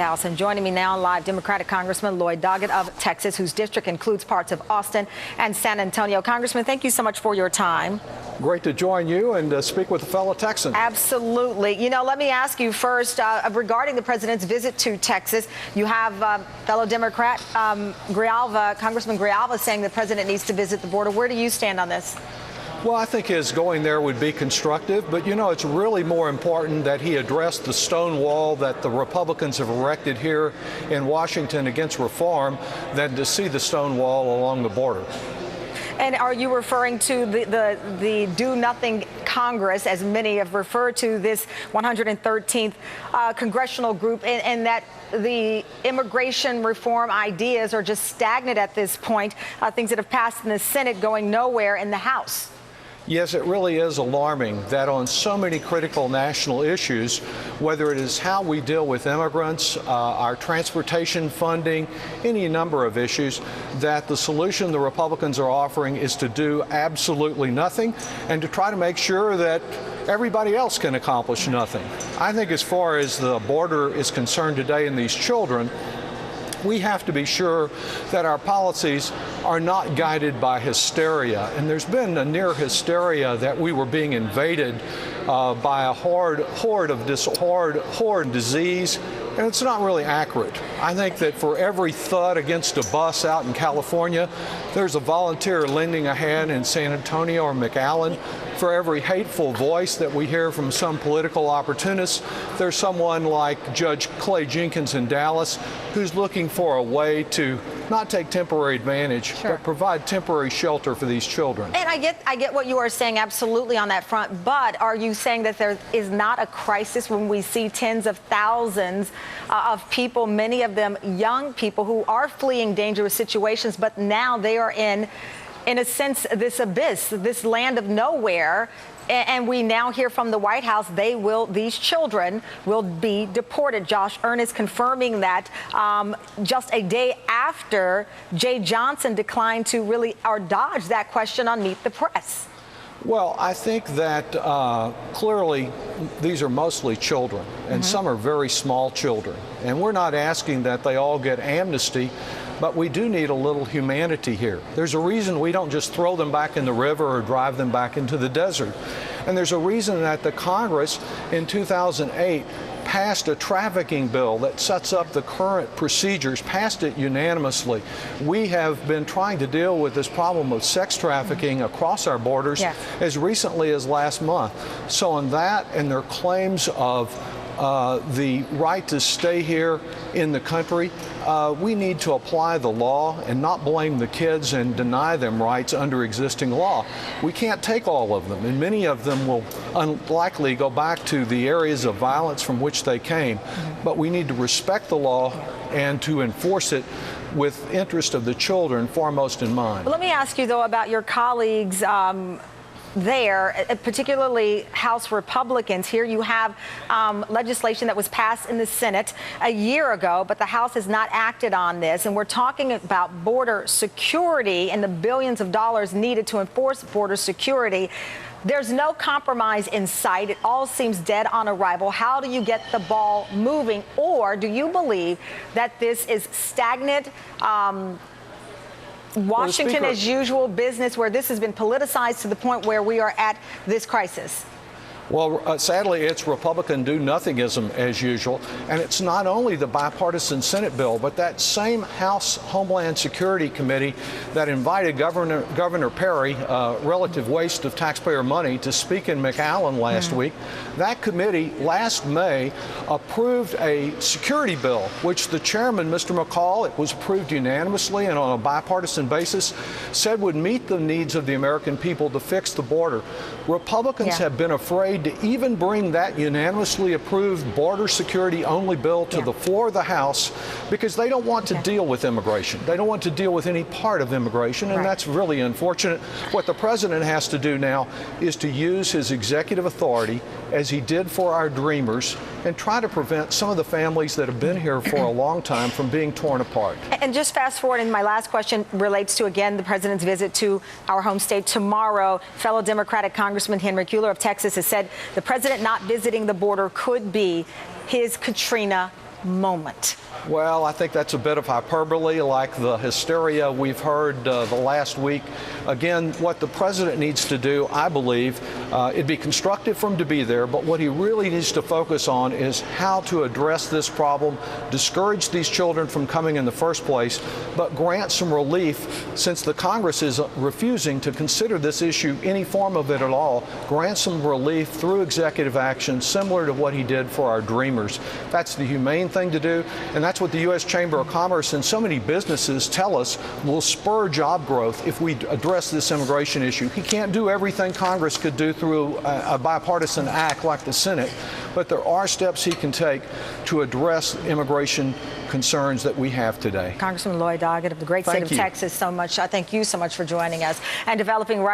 House. And joining me now live, Democratic Congressman Lloyd Doggett of Texas, whose district includes parts of Austin and San Antonio. Congressman, thank you so much for your time. Great to join you and speak with a fellow Texan. Absolutely. You know, let me ask you first regarding the president's visit to Texas. You have fellow Democrat Congressman Grijalva saying the president needs to visit the border. Where do you stand on this? Well, I think his going there would be constructive, but you know, it's really more important that he addressed the stone wall that the Republicans have erected here in Washington against reform than to see the stone wall along the border. And are you referring to the do-nothing Congress, as many have referred to this 113th congressional group, and that the immigration reform ideas are just stagnant at this point, things that have passed in the Senate going nowhere in the House? Yes, it really is alarming that on so many critical national issues, whether it is how we deal with immigrants, our transportation funding, any number of issues, that the solution the Republicans are offering is to do absolutely nothing and to try to make sure that everybody else can accomplish nothing. I think as far as the border is concerned today and these children, we have to be sure that our policies are not guided by hysteria. And there's been a near hysteria that we were being invaded by a horde disease, and it's not really accurate. I think that for every thud against a bus out in California, there's a volunteer lending a hand in San Antonio or McAllen. For every hateful voice that we hear from some political opportunists, there's someone like Judge Clay Jenkins in Dallas who's looking for a way to not take temporary advantage, but provide temporary shelter for these children. And I get what you are saying absolutely on that front, but are you saying that there is not a crisis when we see tens of thousands of people, many of them young people, who are fleeing dangerous situations, but now they are in a sense, this abyss, this land of nowhere, and we now hear from the White House these children will be deported. Josh Earnest confirming that just a day after Jay Johnson declined to really dodge that question on Meet the Press. Well, I think that clearly these are mostly children, and some are very small children. And we're not asking that they all get amnesty, but we do need a little humanity here. There's a reason we don't just throw them back in the river or drive them back into the desert. And there's a reason that the Congress in 2008 passed a trafficking bill that sets up the current procedures, passed it unanimously. We have been trying to deal with this problem of sex trafficking across our borders as recently as last month. So on that and their claims of the right to stay here in the country, we need to apply the law and not blame the kids and deny them rights under existing law. We can't take all of them, and many of them will unlikely go back to the areas of violence from which they came. But we need to respect the law and to enforce it with interest of the children foremost in mind. Let me ask you, though, about your colleagues there, particularly House Republicans. Here you have legislation that was passed in the Senate a year ago, but the House has not acted on this. And we're talking about border security and the billions of dollars needed to enforce border security. There's no compromise in sight. It all seems dead on arrival. How do you get the ball moving? Or do you believe that this is stagnant, Washington as usual business, where this has been politicized to the point where we are at this crisis? Well, sadly, it's Republican do-nothingism as usual. And it's not only the bipartisan Senate bill, but that same House Homeland Security Committee that invited Governor Perry, relative waste of taxpayer money, to speak in McAllen last week. That committee last May approved a security bill, which the chairman, Mr. McCall, it was approved unanimously and on a bipartisan basis, said would meet the needs of the American people to fix the border. Republicans have been afraid to even bring that unanimously approved border security only bill to the floor of the House because they don't want to deal with immigration. They don't want to deal with any part of immigration, and that's really unfortunate. What the president has to do now is to use his executive authority, as he did for our dreamers, and try to prevent some of the families that have been here for a long time from being torn apart. And just fast forward, and my last question relates to, again, the president's visit to our home state tomorrow. Fellow Democratic Congressman Henry Cuellar of Texas has said the president not visiting the border could be his Katrina moment? Well, I think that's a bit of hyperbole, like the hysteria we've heard the last week. Again, what the president needs to do, I believe, it'd be constructive for him to be there, but what he really needs to focus on is how to address this problem, discourage these children from coming in the first place, but grant some relief since the Congress is refusing to consider this issue, any form of it at all. Grant some relief through executive action, similar to what he did for our Dreamers. That's the humane thing to do, and that's what the U.S. Chamber of Commerce and so many businesses tell us will spur job growth if we address this immigration issue. He can't do everything Congress could do through a bipartisan act like the Senate, but there are steps he can take to address immigration concerns that we have today. Congressman Lloyd Doggett of the great state of Texas, I thank you so much for joining us and developing right